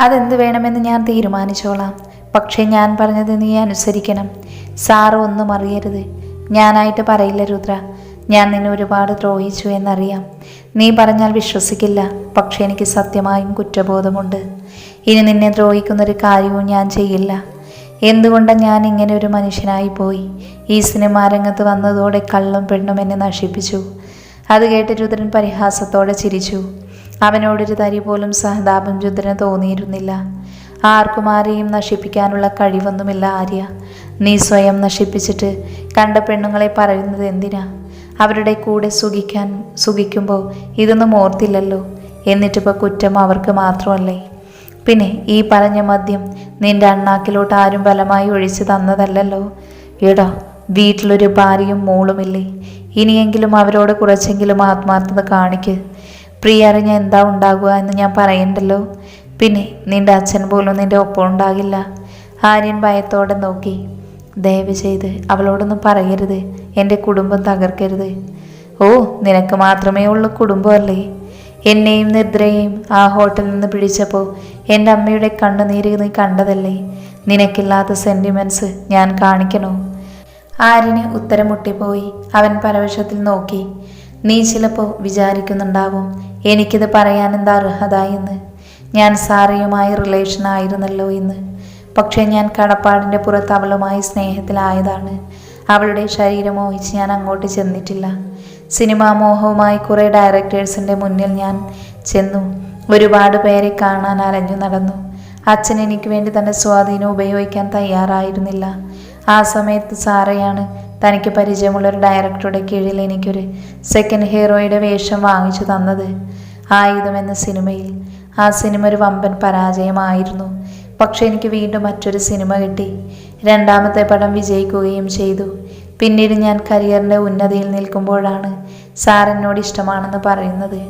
അതെന്ത് വേണമെന്ന് ഞാൻ തീരുമാനിച്ചോളാം. പക്ഷേ ഞാൻ പറഞ്ഞത് നീ അനുസരിക്കണം. സാറ് ഒന്നും അറിയരുത്. ഞാനായിട്ട് പറയില്ല രുദ്ര. ഞാൻ നിന്നെ ഒരുപാട് ദ്രോഹിച്ചു എന്നറിയാം. നീ പറഞ്ഞാൽ വിശ്വസിക്കില്ല. പക്ഷെ എനിക്ക് സത്യമായും കുറ്റബോധമുണ്ട്. ഇനി നിന്നെ ദ്രോഹിക്കുന്നൊരു കാര്യവും ഞാൻ ചെയ്യില്ല. എന്തുകൊണ്ടാണ് ഞാൻ ഇങ്ങനെ ഒരു മനുഷ്യനായി പോയി? ഈ സിനിമാ രംഗത്ത് വന്നതോടെ കള്ളും പെണ്ണും എന്നെ നശിപ്പിച്ചു. അത് കേട്ട് രുദ്രൻ പരിഹാസത്തോടെ ചിരിച്ചു. അവനോടൊരു തരി പോലും സഹതാപം രുദ്രന് തോന്നിയിരുന്നില്ല. ആർക്കും ആരെയും നശിപ്പിക്കാനുള്ള കഴിവൊന്നുമില്ല ആര്യ. നീ സ്വയം നശിപ്പിച്ചിട്ട് കണ്ട പെണ്ണുങ്ങളെ പറയുന്നത് എന്തിനാ? അവരുടെ കൂടെ സുഖിക്കുമ്പോൾ ഇതൊന്നും ഓർത്തില്ലല്ലോ. എന്നിട്ടിപ്പോൾ കുറ്റം അവർക്ക് മാത്രമല്ലേ? പിന്നെ ഈ പറഞ്ഞ മദ്യം നിന്റെ അണ്ണാക്കിലോട്ട് ആരും ബലമായി ഒഴിച്ചു തന്നതല്ലല്ലോ. എടാ, വീട്ടിലൊരു ഭാര്യയും മോളുമില്ലേ? ഇനിയെങ്കിലും അവരോട് കുറച്ചെങ്കിലും ആത്മാർത്ഥത കാണിക്ക്. പ്രിയ അറിഞ്ഞ എന്താ ഉണ്ടാകുക എന്ന് ഞാൻ പറയണ്ടല്ലോ. പിന്നെ നിന്റെ അച്ഛൻ പോലും നിന്റെ ഒപ്പം ഉണ്ടാകില്ല. ആര്യൻ ഭയത്തോടെ നോക്കി. ദയവ് ചെയ്ത് അവളോടൊന്നും പറയരുത്. എൻ്റെ കുടുംബം തകർക്കരുത്. ഓ, നിനക്ക് മാത്രമേ ഉള്ളൂ കുടുംബമല്ലേ? എന്നെയും നിദ്രയെയും ആ ഹോട്ടലിൽ നിന്ന് പിടിച്ചപ്പോൾ എൻ്റെ അമ്മയുടെ കണ്ണുനീര് നീ കണ്ടതല്ലേ? നിനക്കില്ലാത്ത സെൻറ്റിമെൻറ്റ്സ് ഞാൻ കാണിക്കണോ? ആര്യന് ഉത്തരം മുട്ടിപ്പോയി. അവൻ പരവശത്തിൽ നോക്കി. നീ ചിലപ്പോൾ വിചാരിക്കുന്നുണ്ടാവും എനിക്കിത് പറയാൻ എന്താ അർഹത എന്ന്. ഞാൻ സാറയുമായി റിലേഷനായിരുന്നല്ലോ എന്ന്. പക്ഷേ ഞാൻ കടപ്പാടിൻ്റെ പുറത്ത് അവളുമായി സ്നേഹത്തിലായതാണ്. അവളുടെ ശരീരം മോഹിച്ച് ഞാൻ അങ്ങോട്ട് ചെന്നിട്ടില്ല. സിനിമാ മോഹവുമായി കുറേ ഡയറക്ടേഴ്സിൻ്റെ മുന്നിൽ ഞാൻ ചെന്നു. ഒരുപാട് പേരെ കാണാൻ അലഞ്ഞു നടന്നു. അച്ഛൻ എനിക്ക് വേണ്ടി തൻ്റെ സ്വാധീനം ഉപയോഗിക്കാൻ തയ്യാറായിരുന്നില്ല. ആ സമയത്ത് സാറയാണ് തനിക്ക് പരിചയമുള്ളൊരു ഡയറക്ടറുടെ കീഴിൽ എനിക്കൊരു സെക്കൻഡ് ഹീറോയുടെ വേഷം വാങ്ങിച്ചു തന്നത്. ആയുധം എന്ന സിനിമയിൽ. ആ സിനിമ ഒരു വമ്പൻ പരാജയമായിരുന്നു. പക്ഷെ എനിക്ക് വീണ്ടും മറ്റൊരു സിനിമ കിട്ടി. രണ്ടാമത്തെ പടം വിജയിക്കുകയും ചെയ്തു. പിന്നീട് ഞാൻ കരിയറിൻ്റെ ഉന്നതിയിൽ നിൽക്കുമ്പോഴാണ് സാറിനോട് ഇഷ്ടമാണെന്ന് പറയുന്നത്.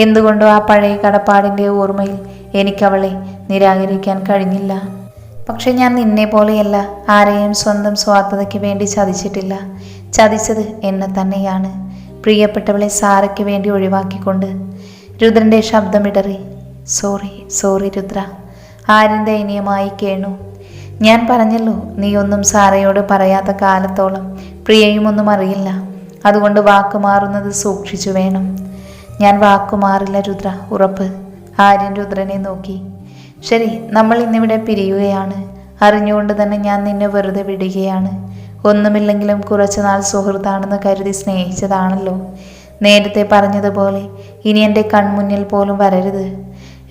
എന്തുകൊണ്ടോ ആ പഴയ കടപ്പാടിൻ്റെ ഓർമ്മയിൽ എനിക്കവളെ നിരാകരിക്കാൻ കഴിഞ്ഞില്ല. പക്ഷെ ഞാൻ നിന്നെ പോലെയല്ല. ആരെയും സ്വന്തം സ്വാർത്ഥതയ്ക്ക് വേണ്ടി ചതിച്ചിട്ടില്ല. ചതിച്ചത് എന്നെ തന്നെയാണ്. പ്രിയപ്പെട്ടവളെ സാറയ്ക്ക് വേണ്ടി ഒഴിവാക്കിക്കൊണ്ട്. രുദ്രൻ്റെ ശബ്ദമിടറി. സോറി രുദ്ര. ആര്യൻ ദയനീയമായി കേണു. ഞാൻ പറഞ്ഞല്ലോ, നീ ഒന്നും സാറയോട് പറയാത്ത കാലത്തോളം പ്രിയയും ഒന്നും അറിയില്ല. അതുകൊണ്ട് വാക്കുമാറുന്നത് സൂക്ഷിച്ചു വേണം. ഞാൻ വാക്കുമാറില്ല രുദ്ര, ഉറപ്പ്. ആര്യൻ രുദ്രനെ നോക്കി. ശരി, നമ്മൾ ഇന്നിവിടെ പിരിയുകയാണ്. അറിഞ്ഞുകൊണ്ട് തന്നെ ഞാൻ നിന്നെ വെറുതെ വിടുകയാണ്. ഒന്നുമില്ലെങ്കിലും കുറച്ചുനാൾ സുഹൃത്താണെന്ന് കരുതി സ്നേഹിച്ചതാണല്ലോ. നേരത്തെ പറഞ്ഞതുപോലെ ഇനി എൻ്റെ കൺമുന്നിൽ പോലും വരരുത്.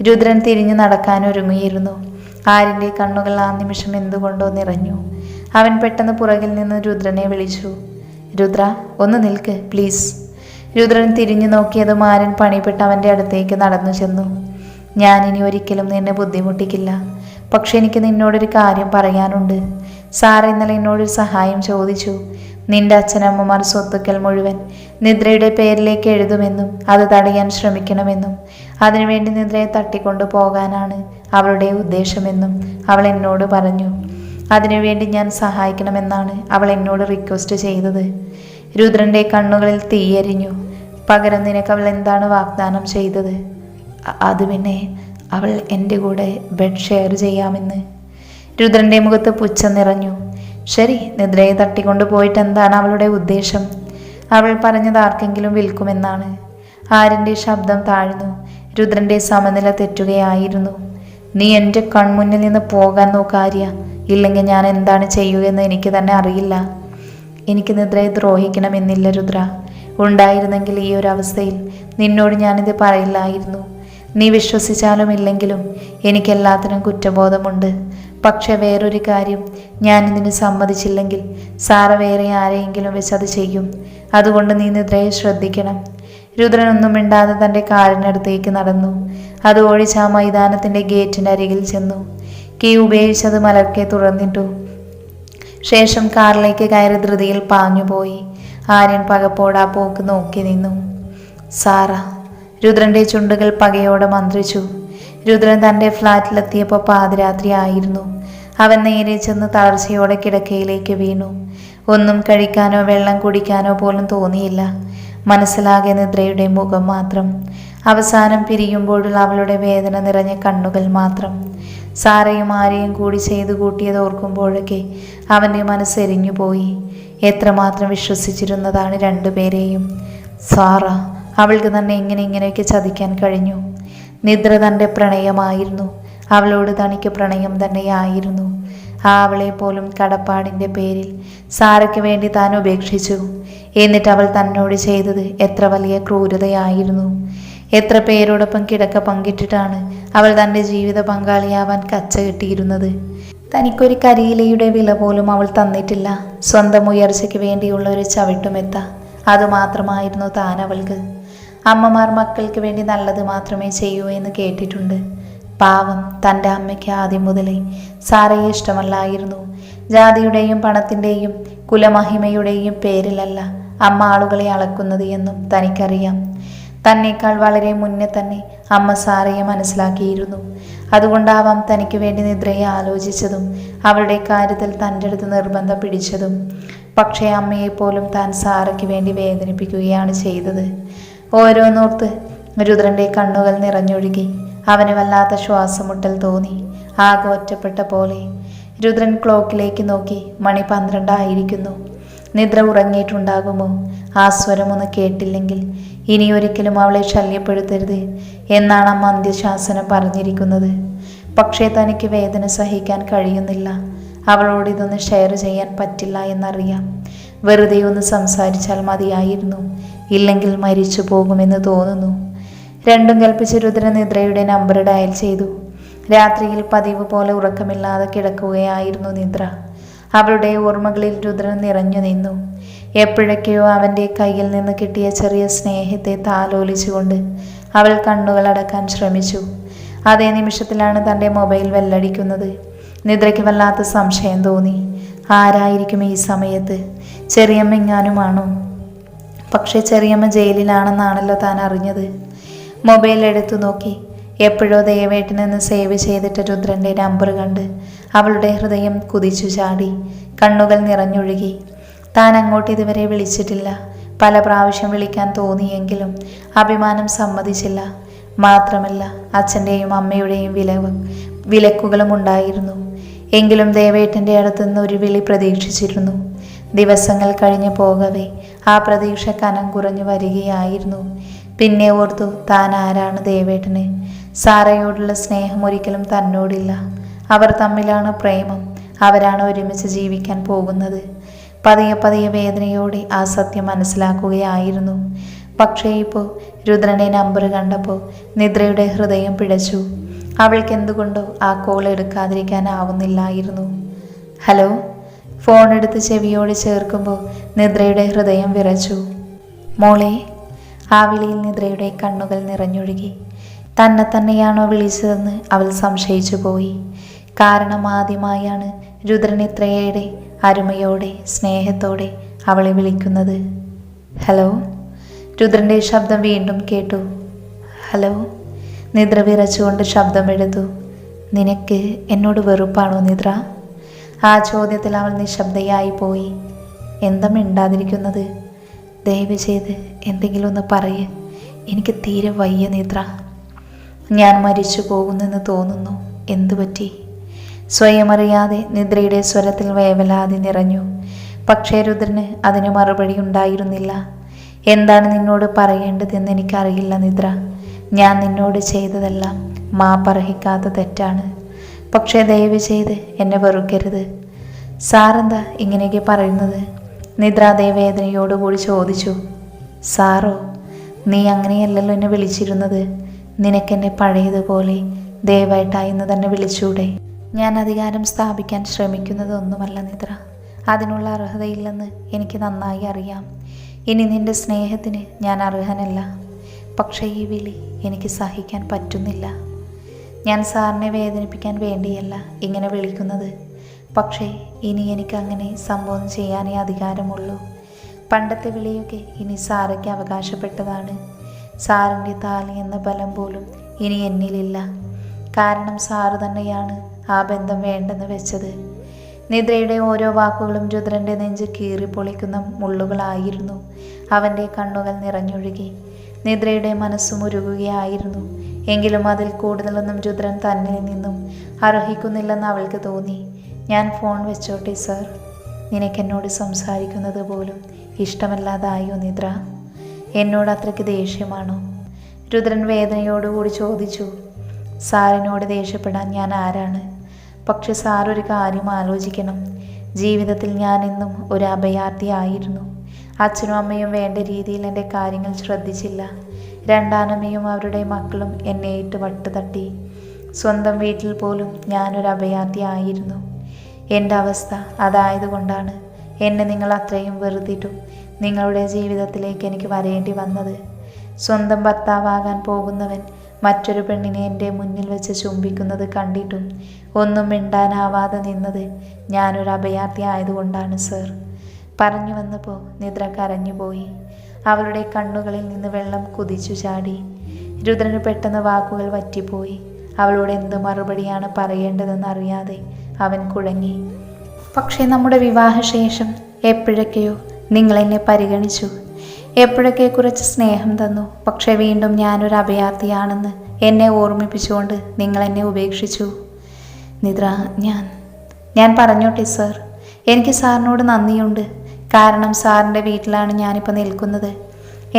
രുദ്രൻ തിരിഞ്ഞു നടക്കാനൊരുങ്ങിയിരുന്നു. ആര്യൻ്റെ കണ്ണുകൾ ആ നിമിഷം എന്തുകൊണ്ടോ നിറഞ്ഞു. അവൻ പെട്ടെന്ന് പുറകിൽ നിന്ന് രുദ്രനെ വിളിച്ചു. രുദ്ര, ഒന്ന് നിൽക്ക് പ്ലീസ്. രുദ്രൻ തിരിഞ്ഞു നോക്കിയതും ആര്യൻ പണിപ്പെട്ട് അവൻ്റെ അടുത്തേക്ക് നടന്നു ചെന്നു. ഞാനിനി ഒരിക്കലും നിന്നെ ബുദ്ധിമുട്ടിക്കില്ല. പക്ഷെ എനിക്ക് നിന്നോടൊരു കാര്യം പറയാനുണ്ട്. സാർ ഇന്നലെ എന്നോടൊരു സഹായം ചോദിച്ചു. നിന്റെ അച്ഛനമ്മമാർ സ്വത്തുക്കൾ മുഴുവൻ നിദ്രയുടെ പേരിലേക്ക് എഴുതുമെന്നും അത് തടയാൻ ശ്രമിക്കണമെന്നും അതിനുവേണ്ടി നിദ്രയെ തട്ടിക്കൊണ്ടു പോകാനാണ് അവളുടെ ഉദ്ദേശമെന്നും അവൾ എന്നോട് പറഞ്ഞു. അതിനുവേണ്ടി ഞാൻ സഹായിക്കണമെന്നാണ് അവൾ എന്നോട് റിക്വസ്റ്റ് ചെയ്തത്. രുദ്രൻ്റെ കണ്ണുകളിൽ തീയരിഞ്ഞു. പകരം നിനക്ക് അവൾ എന്താണ് വാഗ്ദാനം ചെയ്തത്? അത് പിന്നെ അവൾ എൻ്റെ കൂടെ ബെഡ് ഷെയർ ചെയ്യാമെന്ന്. രുദ്രൻ്റെ മുഖത്ത് പുച്ഛം നിറഞ്ഞു. ശരി, നിദ്രയെ തട്ടിക്കൊണ്ടു പോയിട്ട് എന്താണ് അവളുടെ ഉദ്ദേശം? അവൾ പറഞ്ഞത് ആർക്കെങ്കിലും വിൽക്കുമെന്നാണ്. ആര്യൻ്റെ ശബ്ദം താഴ്ന്നു. രുദ്രൻ്റെ സമനില തെറ്റുകയായിരുന്നു. നീ എൻ്റെ കൺമുന്നിൽ നിന്ന് പോകാൻ നോക്കാര്യ. ഇല്ലെങ്കിൽ ഞാൻ എന്താണ് ചെയ്യുകയെന്ന് എനിക്ക് തന്നെ അറിയില്ല. എനിക്ക് നിദ്രയെ ദ്രോഹിക്കണമെന്നില്ല രുദ്ര. ഉണ്ടായിരുന്നെങ്കിൽ ഈ ഒരു അവസ്ഥയിൽ നിന്നോട് ഞാനിത് പറയില്ലായിരുന്നു. നീ വിശ്വസിച്ചാലും ഇല്ലെങ്കിലും എനിക്കെല്ലാത്തിനും കുറ്റബോധമുണ്ട്. പക്ഷെ വേറൊരു കാര്യം, ഞാനിതിന് സമ്മതിച്ചില്ലെങ്കിൽ സാറ വേറെ ആരെയെങ്കിലും വെച്ച് അത് ചെയ്യും. അതുകൊണ്ട് നീ നിദ്രയെ ശ്രദ്ധിക്കണം. രുദ്രനൊന്നും മിണ്ടാതെ തൻ്റെ കാറിനടുത്തേക്ക് നടന്നു. അത് ഓടിച്ച് ആ മൈതാനത്തിൻ്റെ ഗേറ്റിൻ്റെ അരികിൽ ചെന്നു. കീ ഉപയോഗിച്ചത് മലർക്കെ തുറന്നിട്ടു. ശേഷം കാറിലേക്ക് കയറി ധൃതിയിൽ പാഞ്ഞുപോയി. ആര്യൻ പകപ്പോടെ ആ പോക്ക് നോക്കി നിന്നു. സാറ. രുദ്രൻ്റെ ചുണ്ടുകൾ പകയോടെ മന്ത്രിച്ചു. രുദ്രൻ തൻ്റെ ഫ്ലാറ്റിലെത്തിയപ്പോൾ പാതിരാത്രി ആയിരുന്നു. അവൻ നേരെ ചെന്ന് തളർച്ചയോടെ കിടക്കയിലേക്ക് വീണു. ഒന്നും കഴിക്കാനോ വെള്ളം കുടിക്കാനോ പോലും തോന്നിയില്ല. മനസ്സിലാകെ നിദ്രയുടെ മുഖം മാത്രം. അവസാനം പിരിയുമ്പോഴുള്ള അവളുടെ വേദന നിറഞ്ഞ കണ്ണുകൾ മാത്രം. സാറയും ആരെയും കൂടി ചെയ്തു കൂട്ടിയത് ഓർക്കുമ്പോഴൊക്കെ അവൻ്റെ മനസ്സെരിഞ്ഞു പോയി. എത്രമാത്രം വിശ്വസിച്ചിരുന്നതാണ് രണ്ടുപേരെയും. സാറ, അവൾക്ക് തന്നെ ഇങ്ങനെയൊക്കെ ചതിക്കാൻ കഴിഞ്ഞു. നിദ്ര തൻ്റെ പ്രണയമായിരുന്നു. അവളോട് തനിക്ക് പ്രണയം തന്നെയായിരുന്നു. അവളെ പോലും കടപ്പാടിൻ്റെ പേരിൽ സാറയ്ക്ക് വേണ്ടി താൻ ഉപേക്ഷിച്ചു. എന്നിട്ട് അവൾ തന്നോട് ചെയ്തത് എത്ര വലിയ ക്രൂരതയായിരുന്നു. എത്ര പേരോടൊപ്പം കിടക്ക പങ്കിട്ടിട്ടാണ് അവൾ തൻ്റെ ജീവിത പങ്കാളിയാവാൻ കച്ച കെട്ടിയിരുന്നത്. തനിക്കൊരു കരിയിലയുടെ വില പോലും അവൾ തന്നിട്ടില്ല. സ്വന്തം ഉയർച്ചയ്ക്ക് വേണ്ടിയുള്ള ഒരു ചവിട്ടുമെത്ത അതുമാത്രമായിരുന്നു താൻ അവൾക്ക്. അമ്മമാർ മക്കൾക്ക് വേണ്ടി നല്ലത് മാത്രമേ ചെയ്യൂ എന്ന് കേട്ടിട്ടുണ്ട്. പാവം, തൻ്റെ അമ്മയ്ക്ക് ആദ്യം മുതലേ സാറയെ ഇഷ്ടമല്ലായിരുന്നു. ജാതിയുടെയും പണത്തിൻ്റെയും കുലമഹിമയുടെയും പേരിലല്ല അമ്മ ആളുകളെ അളക്കുന്നത് എന്നും തനിക്കറിയാം. തന്നേക്കാൾ വളരെ മുന്നേ തന്നെ അമ്മ സാറയെ മനസ്സിലാക്കിയിരുന്നു. അതുകൊണ്ടാവാം തനിക്ക് വേണ്ടി നിദ്രയെ ആലോചിച്ചതും അവളുടെ കാര്യത്തിൽ തൻ്റെ അടുത്ത് നിർബന്ധം പിടിച്ചതും. പക്ഷേ അമ്മയെപ്പോലും താൻ സാറയ്ക്ക് വേണ്ടി വേദനിപ്പിക്കുകയാണ് ചെയ്തത്. ഓരോന്നോർത്ത് രുദ്രൻ്റെ കണ്ണുകൾ നിറഞ്ഞൊഴുകി. അവന് വല്ലാത്ത ശ്വാസമുട്ടൽ തോന്നി. ആകെ ഒറ്റപ്പെട്ട പോലെ. രുദ്രൻ ക്ലോക്കിലേക്ക് നോക്കി. മണി 12 ആയിരിക്കുന്നു. നിദ്ര ഉറങ്ങിയിട്ടുണ്ടാകുമോ? ആ സ്വരമൊന്ന് കേട്ടില്ലെങ്കിൽ ഇനി ഒരിക്കലും അവളെ ശല്യപ്പെടുത്തരുത് എന്നാണ് അമ്മ അന്ത്യശാസനം പറഞ്ഞിരിക്കുന്നത്. പക്ഷേ തനിക്ക് വേദന സഹിക്കാൻ കഴിയുന്നില്ല. അവളോട് ഇതൊന്ന് ഷെയർ ചെയ്യാൻ പറ്റില്ല എന്നറിയാം. വെറുതെ ഒന്ന് സംസാരിച്ചാൽ മതിയായിരുന്നു. ഇല്ലെങ്കിൽ മരിച്ചു പോകുമെന്ന് തോന്നുന്നു. രണ്ടും കൽപ്പിച്ച് രുദ്രൻ നിദ്രയുടെ നമ്പർ ഡയൽ ചെയ്തു. രാത്രിയിൽ പതിവ് പോലെ ഉറക്കമില്ലാതെ കിടക്കുകയായിരുന്നു നിദ്ര. അവളുടെ ഓർമ്മകളിൽ രുദ്രൻ നിറഞ്ഞു നിന്നു. എപ്പോഴൊക്കെയോ അവൻ്റെ കയ്യിൽ നിന്ന് കിട്ടിയ ചെറിയ സ്നേഹത്തെ താലോലിച്ചുകൊണ്ട് അവൾ കണ്ണുകളടക്കാൻ ശ്രമിച്ചു. അതേ നിമിഷത്തിലാണ് തൻ്റെ മൊബൈൽ വെല്ലടിക്കുന്നത്. നിദ്രയ്ക്ക് വല്ലാത്ത സംശയം തോന്നി. ആരായിരിക്കും ഈ സമയത്ത്? ചെറിയമ്മ എങ്ങാനുമാണോ? പക്ഷെ ചെറിയമ്മ ജയിലിലാണെന്നാണല്ലോ താൻ അറിഞ്ഞത്. മൊബൈൽ എടുത്തു നോക്കി. എപ്പോഴോ ദേവേട്ടനെന്ന് സേവ് ചെയ്തിട്ട് രുദ്രൻ്റെ നമ്പർ കണ്ട് അവളുടെ ഹൃദയം കുതിച്ചു ചാടി. കണ്ണുകൾ നിറഞ്ഞൊഴുകി. താൻ അങ്ങോട്ട് ഇതുവരെ വിളിച്ചിട്ടില്ല. പല പ്രാവശ്യം വിളിക്കാൻ തോന്നിയെങ്കിലും അഭിമാനം സമ്മതിച്ചില്ല. മാത്രമല്ല അച്ഛൻ്റെയും അമ്മയുടെയും വിലക്കുകളും ഉണ്ടായിരുന്നു. എങ്കിലും ദേവേട്ടൻ്റെ അടുത്തുനിന്ന് ഒരു വിളി പ്രതീക്ഷിച്ചിരുന്നു. ദിവസങ്ങൾ കഴിഞ്ഞു പോകവേ ആ പ്രതീക്ഷ കനം കുറഞ്ഞു വരികയായിരുന്നു. പിന്നെ ഓർത്തു, താൻ ആരാണ് ദേവേട്ടന്? സാറയോടുള്ള സ്നേഹം ഒരിക്കലും തന്നോടില്ല. അവർ തമ്മിലാണ് പ്രേമം. അവരാണ് ഒരുമിച്ച് ജീവിക്കാൻ പോകുന്നത്. പതിയെ വേദനയോടെ ആ സത്യം മനസ്സിലാക്കുകയായിരുന്നു. പക്ഷേ ഇപ്പോൾ രുദ്രൻ്റെ നമ്പർ കണ്ടപ്പോൾ നിദ്രയുടെ ഹൃദയം പിടച്ചു. അവൾക്ക് എന്തുകൊണ്ടോ ആ കോൾ എടുക്കാതിരിക്കാനാവുന്നില്ലായിരുന്നു. ഹലോ. ഫോൺ എടുത്ത് ചെവിയോട് ചേർക്കുമ്പോൾ നിദ്രയുടെ ഹൃദയം വിറച്ചു. മോളെ. ആ വിളിയിൽ നിദ്രയുടെ കണ്ണുകൾ നിറഞ്ഞൊഴുകി. തന്നെയാണോ വിളിച്ചതെന്ന് അവൾ സംശയിച്ചു പോയി. കാരണം ആദ്യമായാണ് രുദ്രൻ ഇത്രയേറെ അരുമയോടെ സ്നേഹത്തോടെ അവളെ വിളിക്കുന്നത്. ഹലോ. രുദ്രൻ്റെ ശബ്ദം വീണ്ടും കേട്ടു. ഹലോ. നിദ്ര വിറച്ചുകൊണ്ട് ശബ്ദമെടുത്തു. നിനക്ക് എന്നോട് വെറുപ്പാണോ നിദ്ര? ആ ചോദ്യത്തിൽ അവൾ നിശബ്ദയായി പോയി. എന്താ മിണ്ടാതിരിക്കുന്നത്? ദയവ് ചെയ്ത് എന്തെങ്കിലും ഒന്ന് പറയ്. എനിക്ക് തീരെ വയ്യ നിദ്ര. ഞാൻ മരിച്ചു പോകുന്നെന്ന് തോന്നുന്നു. എന്തുപറ്റി? സ്വയം അറിയാതെ നിദ്രയുടെ സ്വരത്തിൽ വേവലാതി നിറഞ്ഞു. പക്ഷേ രുദ്രന് അതിന് മറുപടി ഉണ്ടായിരുന്നില്ല. എന്താണ് നിന്നോട് പറയേണ്ടതെന്ന് എനിക്കറിയില്ല നിദ്ര. ഞാൻ നിന്നോട് ചെയ്തതെല്ലാം മാപ്പർഹിക്കാത്ത തെറ്റാണ്. പക്ഷേ ദയവ് ചെയ്ത് എന്നെ വെറുക്കരുത്. സാറെന്താ ഇങ്ങനെയൊക്കെ പറയുന്നത്? നിദ്ര അതേ വേദനയോടുകൂടി ചോദിച്ചു. സാറോ? നീ അങ്ങനെയല്ലല്ലോ എന്നെ വിളിച്ചിരുന്നത്. നിനക്കെന്നെ പഴയതുപോലെ ദയവായിട്ടായെന്ന് തന്നെ വിളിച്ചൂടെ? ഞാൻ അധികാരം സ്ഥാപിക്കാൻ ശ്രമിക്കുന്നതൊന്നുമല്ല നിദ്ര. അതിനുള്ള അർഹതയില്ലെന്ന് എനിക്ക് നന്നായി അറിയാം. ഇനി നിന്റെ സ്നേഹത്തിന് ഞാൻ അർഹനല്ല. പക്ഷേ ഈ വിളി എനിക്ക് സഹിക്കാൻ പറ്റുന്നില്ല. ഞാൻ സാറിനെ വേദനിപ്പിക്കാൻ വേണ്ടിയല്ല ഇങ്ങനെ വിളിക്കുന്നത്. പക്ഷേ ഇനി എനിക്കങ്ങനെ സംബോധന ചെയ്യാനേ അധികാരമുള്ളൂ. പണ്ടത്തെ വിളിയൊക്കെ ഇനി സാറയ്ക്ക് അവകാശപ്പെട്ടതാണ്. സാറിൻ്റെ താലി എന്ന ബലം പോലും ഇനി എന്നിലില്ല. കാരണം സാറ് തന്നെയാണ് ആ ബന്ധം വേണ്ടെന്ന് വെച്ചത്. നിദ്രയുടെ ഓരോ വാക്കുകളും രുദ്രൻ്റെ നെഞ്ച് കീറിപ്പൊളിക്കുന്ന മുള്ളുകളായിരുന്നു. അവൻ്റെ കണ്ണുകൾ നിറഞ്ഞൊഴുകി. നിദ്രയുടെ മനസ്സും ഉരുകുകയായിരുന്നു. എങ്കിലും അതിൽ കൂടുതലൊന്നും രുദ്രൻ തന്നിൽ നിന്നും അർഹിക്കുന്നില്ലെന്ന് അവൾക്ക് തോന്നി. ഞാൻ ഫോൺ വെച്ചോട്ടെ സർ? നിനക്കെന്നോട് സംസാരിക്കുന്നത് പോലും ഇഷ്ടമല്ലാതായോ നിദ്ര? എന്നോട് അത്രയ്ക്ക് ദേഷ്യമാണോ? രുദ്രൻ വേദനയോടുകൂടി ചോദിച്ചു. സാറിനോട് ദേഷ്യപ്പെടാൻ ഞാൻ ആരാണ്? പക്ഷെ സാർ ഒരു കാര്യം ആലോചിക്കണം. ജീവിതത്തിൽ ഞാൻ എന്നും ഒരു അഭയാർത്ഥിയായിരുന്നു. അച്ഛനും അമ്മയും വേണ്ട രീതിയിൽ എൻ്റെ കാര്യങ്ങൾ ശ്രദ്ധിച്ചില്ല. രണ്ടാനമ്മയും അവരുടെ മക്കളും എന്നെ ഇട്ട് വട്ടുതട്ടി. സ്വന്തം വീട്ടിൽ പോലും ഞാനൊരു അഭയാർത്ഥിയായിരുന്നു. എൻ്റെ അവസ്ഥ അതായതുകൊണ്ടാണ് എന്നെ നിങ്ങൾ അത്രയും വെറുതിട്ടും നിങ്ങളുടെ ജീവിതത്തിലേക്ക് എനിക്ക് വരേണ്ടി വന്നത്. സ്വന്തം ഭർത്താവാകാൻ പോകുന്നവൻ മറ്റൊരു പെണ്ണിനെ എൻ്റെ മുന്നിൽ വെച്ച് ചുംബിക്കുന്നത് കണ്ടിട്ടും ഒന്നും മിണ്ടാനാവാതെ നിന്നത് ഞാനൊരു അഭയാർത്ഥി ആയതുകൊണ്ടാണ് സർ. പറഞ്ഞു വന്നപ്പോൾ നിദ്ര കരഞ്ഞുപോയി. അവളുടെ കണ്ണുകളിൽ നിന്ന് വെള്ളം കുതിച്ചു ചാടി. രുദ്രന് പെട്ടെന്ന് വാക്കുകൾ വറ്റിപ്പോയി. അവളോട് എന്ത് മറുപടിയാണ് പറയേണ്ടതെന്നറിയാതെ അവൻ കുഴങ്ങി. പക്ഷേ നമ്മുടെ വിവാഹശേഷം എപ്പോഴൊക്കെയോ നിങ്ങളെന്നെ പരിഗണിച്ചു. എപ്പോഴൊക്കെ കുറച്ച് സ്നേഹം തന്നു. പക്ഷെ വീണ്ടും ഞാനൊരു അഭയാർത്ഥിയാണെന്ന് എന്നെ ഓർമ്മിപ്പിച്ചുകൊണ്ട് നിങ്ങളെന്നെ ഉപേക്ഷിച്ചു. നിദ്ര, ഞാൻ പറഞ്ഞോട്ടെ സർ? എനിക്ക് സാറിനോട് നന്ദിയുണ്ട്. കാരണം സാറിൻ്റെ വീട്ടിലാണ് ഞാനിപ്പോൾ നിൽക്കുന്നത്.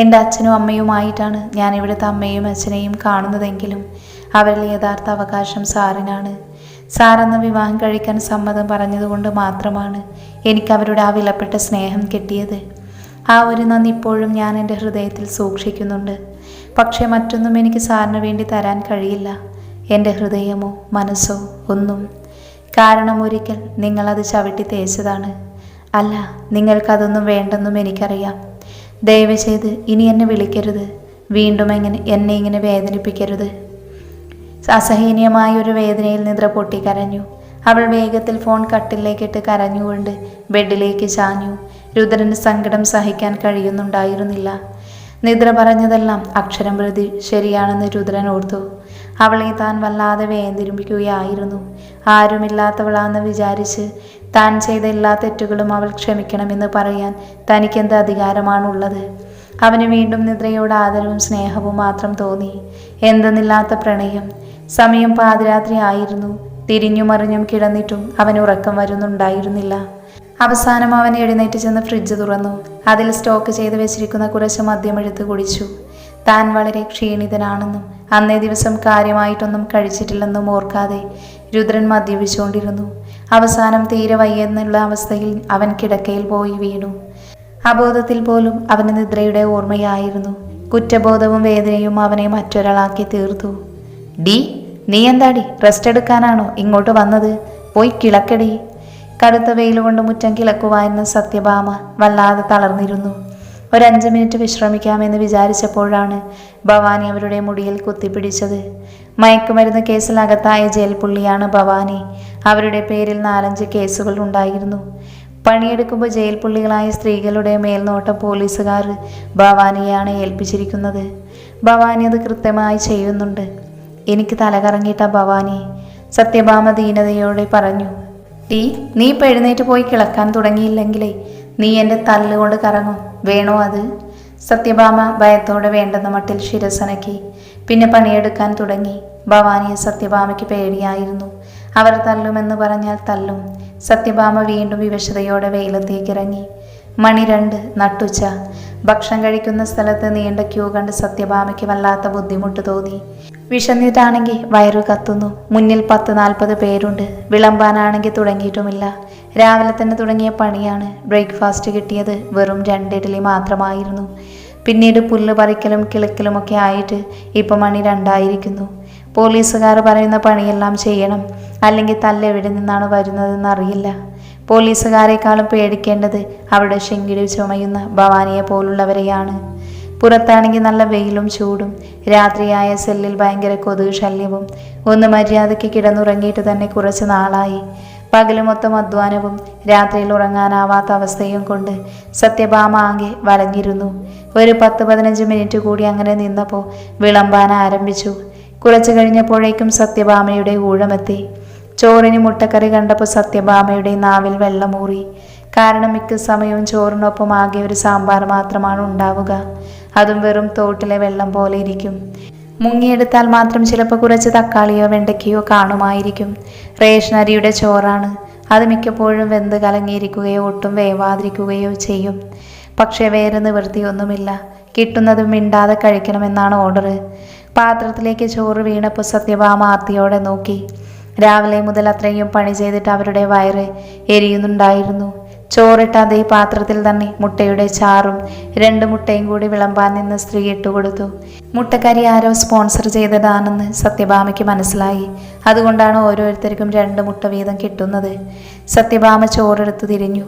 എൻ്റെ അച്ഛനും അമ്മയുമായിട്ടാണ് ഞാൻ ഇവിടുത്തെ അമ്മയും അച്ഛനെയും കാണുന്നതെങ്കിലും അവരിൽ യഥാർത്ഥ അവകാശം സാറിനാണ്. സാറെന്ന വിവാഹം കഴിക്കാൻ സമ്മതം പറഞ്ഞതുകൊണ്ട് മാത്രമാണ് എനിക്ക് അവരുടെ ആ വിലപ്പെട്ട സ്നേഹം കിട്ടിയത്. ആ ഒരു നന്ദി ഇപ്പോഴും ഞാൻ എൻ്റെ ഹൃദയത്തിൽ സൂക്ഷിക്കുന്നുണ്ട്. പക്ഷേ മറ്റൊന്നും എനിക്ക് സാറിന് വേണ്ടി തരാൻ കഴിയില്ല. എൻ്റെ ഹൃദയമോ മനസ്സോ ഒന്നും. കാരണം ഒരിക്കൽ നിങ്ങളത് ചവിട്ടി തേച്ചതാണ്. അല്ല, നിങ്ങൾക്കതൊന്നും വേണ്ടെന്നും എനിക്കറിയാം. ദയവ് ചെയ്ത് ഇനി എന്നെ വിളിക്കരുത്. വീണ്ടും എന്നെ ഇങ്ങനെ വേദനിപ്പിക്കരുത്. അസഹനീയമായ ഒരു വേദനയിൽ നിദ്ര പൊട്ടിക്കരഞ്ഞു. അവൾ വേഗത്തിൽ ഫോൺ കട്ടിലേക്കിട്ട് കരഞ്ഞുകൊണ്ട് ബെഡിലേക്ക് ചാഞ്ഞു. രുദ്രന് സങ്കടം സഹിക്കാൻ കഴിയുന്നുണ്ടായിരുന്നില്ല. നിദ്ര പറഞ്ഞതെല്ലാം അക്ഷരം പ്രതി ശരിയാണെന്ന് രുദ്രൻ ഓർത്തു. അവളെ താൻ വല്ലാതെ വേദനിപ്പിക്കുകയായിരുന്നു. ആരുമില്ലാത്തവളാണെന്ന് വിചാരിച്ച് താൻ ചെയ്ത എല്ലാ തെറ്റുകളും അവൾ ക്ഷമിക്കണമെന്ന് പറയാൻ തനിക്കെന്ത് അധികാരമാണുള്ളത്? അവന് വീണ്ടും നിദ്രയോട് ആദരവും സ്നേഹവും മാത്രം തോന്നി. എന്തെന്നില്ലാത്ത പ്രണയം. സമയം പാതിരാത്രി ആയിരുന്നു. തിരിഞ്ഞും മറിഞ്ഞും കിടന്നിട്ടും അവന് ഉറക്കം വരുന്നുണ്ടായിരുന്നില്ല. അവസാനം അവൻ എഴുന്നേറ്റ് ചെന്ന് ഫ്രിഡ്ജ് തുറന്നു. അതിൽ സ്റ്റോക്ക് ചെയ്ത് വെച്ചിരിക്കുന്ന കുറച്ച് മദ്യമെടുത്ത് കുടിച്ചു. താൻ വളരെ ക്ഷീണിതനാണെന്നും അന്നേ ദിവസം കാര്യമായിട്ടൊന്നും കഴിച്ചിട്ടില്ലെന്നും ഓർക്കാതെ രുദ്രൻ മദ്യപിച്ചുകൊണ്ടിരുന്നു. അവസാനം തീരെ വയ്യെന്നുള്ള അവസ്ഥയിൽ അവൻ കിടക്കയിൽ പോയി വീണു. അബോധത്തിൽ പോലും അവന് നിദ്രയുടെ ഓർമ്മയായിരുന്നു. കുറ്റബോധവും വേദനയും അവനെ മറ്റൊരാളാക്കി തീർത്തു. നീ എന്താടി, റെസ്റ്റ് എടുക്കാനാണോ ഇങ്ങോട്ട് വന്നത്? പോയി കിളക്കടി. കടുത്ത വെയിലുകൊണ്ട് മുറ്റം കിളക്കുവായിരുന്ന സത്യഭാമ വല്ലാതെ തളർന്നിരുന്നു. ഒരു 5 മിനിറ്റ് വിശ്രമിക്കാമെന്ന് വിചാരിച്ചപ്പോഴാണ് ഭവാനി അവരുടെ മുടിയിൽ കുത്തിപ്പിടിച്ചത്. മയക്കുമരുന്ന് കേസിൽ അകത്തായ ജയിൽ പുള്ളിയാണ് ഭവാനി. അവരുടെ പേരിൽ 4-5 കേസുകൾ ഉണ്ടായിരുന്നു. പണിയെടുക്കുമ്പോൾ ജയിൽ പുള്ളികളായ സ്ത്രീകളുടെ മേൽനോട്ടം പോലീസുകാർ ഭവാനിയാണ് ഏൽപ്പിച്ചിരിക്കുന്നത്. ഭവാനി അത് കൃത്യമായി ചെയ്യുന്നുണ്ട്. എനിക്ക് തലകറങ്ങിയിട്ട ഭവാനി, സത്യഭാമ ദീനതയോടെ പറഞ്ഞു. നീ ഇപ്പം എഴുന്നേറ്റ് പോയി കിളക്കാൻ തുടങ്ങിയില്ലെങ്കിലേ നീ എൻ്റെ തല്ലുകൊണ്ട് കറങ്ങും. വേണോ അത്? സത്യഭാമ ഭയത്തോടെ വേണ്ടെന്ന മട്ടിൽ ശിരസനക്കി. പിന്നെ പണിയെടുക്കാൻ തുടങ്ങി. ഭവാനിയെ സത്യഭാമയ്ക്ക് പേടിയായിരുന്നു. അവർ തല്ലുമെന്ന് പറഞ്ഞാൽ തല്ലും. സത്യഭാമ വീണ്ടും വിവശതയോടെ വെയിലത്തേക്കിറങ്ങി. മണി 2, നട്ടുച്ച. ഭക്ഷണം കഴിക്കുന്ന സ്ഥലത്ത് നീണ്ട ക്യൂ കണ്ട് സത്യഭാമയ്ക്ക് വല്ലാത്ത ബുദ്ധിമുട്ട് തോന്നി. വിശന്നിട്ടാണെങ്കിൽ വയറു കത്തുന്നു. മുന്നിൽ 10-40 പേരുണ്ട്. വിളമ്പാനാണെങ്കിൽ തുടങ്ങിയിട്ടുമില്ല. രാവിലെ തന്നെ തുടങ്ങിയ പണിയാണ്. ബ്രേക്ക്ഫാസ്റ്റ് കിട്ടിയത് വെറും 2 ഇഡ്ഡലി മാത്രമായിരുന്നു. പിന്നീട് പുല്ല് പറിക്കലും കിളക്കലുമൊക്കെ ആയിട്ട് ഇപ്പം മണി 2 ആയിരിക്കുന്നു. പോലീസുകാർ പറയുന്ന പണിയെല്ലാം ചെയ്യണം. അല്ലെങ്കിൽ തല്ലെവിടെ നിന്നാണ് വരുന്നതെന്ന് അറിയില്ല. പോലീസുകാരെക്കാളും പേടിക്കേണ്ടത് അവിടെ ശെങ്കിടി ചുമയുന്ന ഭവാനിയെ പോലുള്ളവരെയാണ്. പുറത്താണെങ്കിൽ നല്ല വെയിലും ചൂടും. രാത്രിയായ സെല്ലിൽ ഭയങ്കര കൊതുക് ശല്യവും. ഒന്ന് മര്യാദയ്ക്ക് കിടന്നുറങ്ങിയിട്ട് തന്നെ കുറച്ച് നാളായി. പകല് മൊത്തം അധ്വാനവും രാത്രിയിൽ ഉറങ്ങാനാവാത്ത അവസ്ഥയും കൊണ്ട് സത്യഭാമ ആകെ വലഞ്ഞിരുന്നു. ഒരു 10-15 മിനിറ്റ് കൂടി അങ്ങനെ നിന്നപ്പോൾ വിളമ്പാൻ ആരംഭിച്ചു. കുറച്ചു കഴിഞ്ഞപ്പോഴേക്കും സത്യഭാമയുടെ ഊഴമെത്തി. ചോറിന് മുട്ടക്കറി കണ്ടപ്പോൾ സത്യഭാമയുടെ നാവിൽ വെള്ളമൂറി. കാരണം മിക്ക സമയവും ചോറിനൊപ്പം ആകെ ഒരു സാമ്പാർ മാത്രമാണ് ഉണ്ടാവുക. അതും വെറും തോട്ടിലെ വെള്ളം പോലെ ഇരിക്കും. മുങ്ങിയെടുത്താൽ മാത്രം ചിലപ്പോൾ കുറച്ച് തക്കാളിയോ വെണ്ടയ്ക്കയോ കാണുമായിരിക്കും. റേഷൻ അരിയുടെ ചോറാണ്. അത് മിക്കപ്പോഴും വെന്ത് കലങ്ങിയിരിക്കുകയോ ഒട്ടും വേവാതിരിക്കുകയോ ചെയ്യും. പക്ഷേ വേറെ നിവൃത്തിയൊന്നുമില്ല. കിട്ടുന്നതും മിണ്ടാതെ കഴിക്കണമെന്നാണ് ഓർഡർ. പാത്രത്തിലേക്ക് ചോറ് വീണപ്പോൾ സത്യഭാമ ആർത്തിയോടെ നോക്കി. രാവിലെ മുതൽ അത്രയും പണി ചെയ്തിട്ട് അവരുടെ വയറ് എരിയുന്നുണ്ടായിരുന്നു. ചോറിട്ട അതേ പാത്രത്തിൽ തന്നെ മുട്ടയുടെ ചാറും 2 മുട്ടയും കൂടി വിളമ്പാൻ നിന്ന് സ്ത്രീ ഇട്ടുകൊടുത്തു. മുട്ടക്കറി ആരോ സ്പോൺസർ ചെയ്തതാണെന്ന് സത്യഭാമയ്ക്ക് മനസ്സിലായി. അതുകൊണ്ടാണ് ഓരോരുത്തർക്കും 2 മുട്ട വീതം കിട്ടുന്നത്. സത്യഭാമ ചോറെടുത്ത് തിരിഞ്ഞു.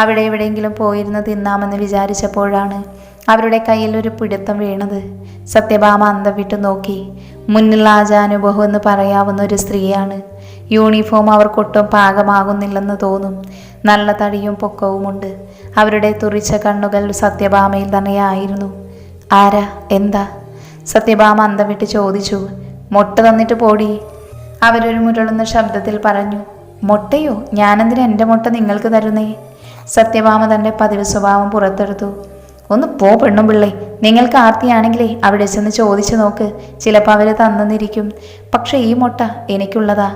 അവിടെ എവിടെയെങ്കിലും പോയിരുന്ന് തിന്നാമെന്ന് വിചാരിച്ചപ്പോഴാണ് അവരുടെ കയ്യിൽ ഒരു പിടുത്തം വീണത്. സത്യഭാമ അന്തം വിട്ടു നോക്കി. മുന്നിൽ ആജാനുബഹു എന്ന് പറയാവുന്ന ഒരു സ്ത്രീയാണ്. യൂണിഫോം അവർക്കൊട്ടും പാകമാകുന്നില്ലെന്ന് തോന്നും. നല്ല തടിയും പൊക്കവുമുണ്ട്. അവരുടെ തുറിച്ച കണ്ണുകൾ സത്യഭാമയിൽ തന്നെയായിരുന്നു. ആരാ, എന്താ? സത്യഭാമ അന്തം വിട്ട് ചോദിച്ചു. മുട്ട തന്നിട്ട് പോടി, അവരൊരു മുരളുന്ന ശബ്ദത്തിൽ പറഞ്ഞു. മുട്ടയോ? ഞാനെന്തിനാ എൻ്റെ മുട്ട നിങ്ങൾക്ക് തരുന്നേ? സത്യഭാമ തൻ്റെ പതിവ് സ്വഭാവം പുറത്തെടുത്തു. ഒന്ന് പോ പെണ്ണും പിള്ളേ, നിങ്ങൾക്ക് ആർത്തിയാണെങ്കിലേ അവിടെ ചെന്ന് ചോദിച്ചു നോക്ക്. ചിലപ്പോൾ അവർ തന്നിരിക്കും. പക്ഷെ ഈ മുട്ട എനിക്കുള്ളതാ.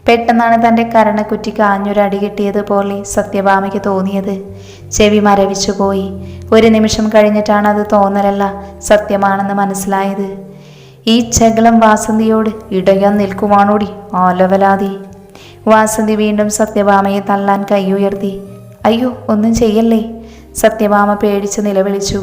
പെട്ടെന്നാണ് തൻ്റെ കരണക്കുറ്റിക്ക് ആഞ്ഞൊരടി കിട്ടിയതുപോലെ സത്യഭാമയ്ക്ക് തോന്നിയത്. ചെവി മരവിച്ചുപോയി. ഒരു നിമിഷം കഴിഞ്ഞിട്ടാണ് അത് തോന്നലല്ല, സത്യമാണെന്ന് മനസ്സിലായത്. ഈ ചകലം വാസന്തിയോട് ഇടയാൻ നിൽക്കുവാണോടി ആലവലാതി. വാസന്തി വീണ്ടും സത്യഭാമയെ തള്ളാൻ കൈയുയർത്തി. അയ്യോ, ഒന്നും ചെയ്യല്ലേ. സത്യഭാമ പേടിച്ച് നിലവിളിച്ചു.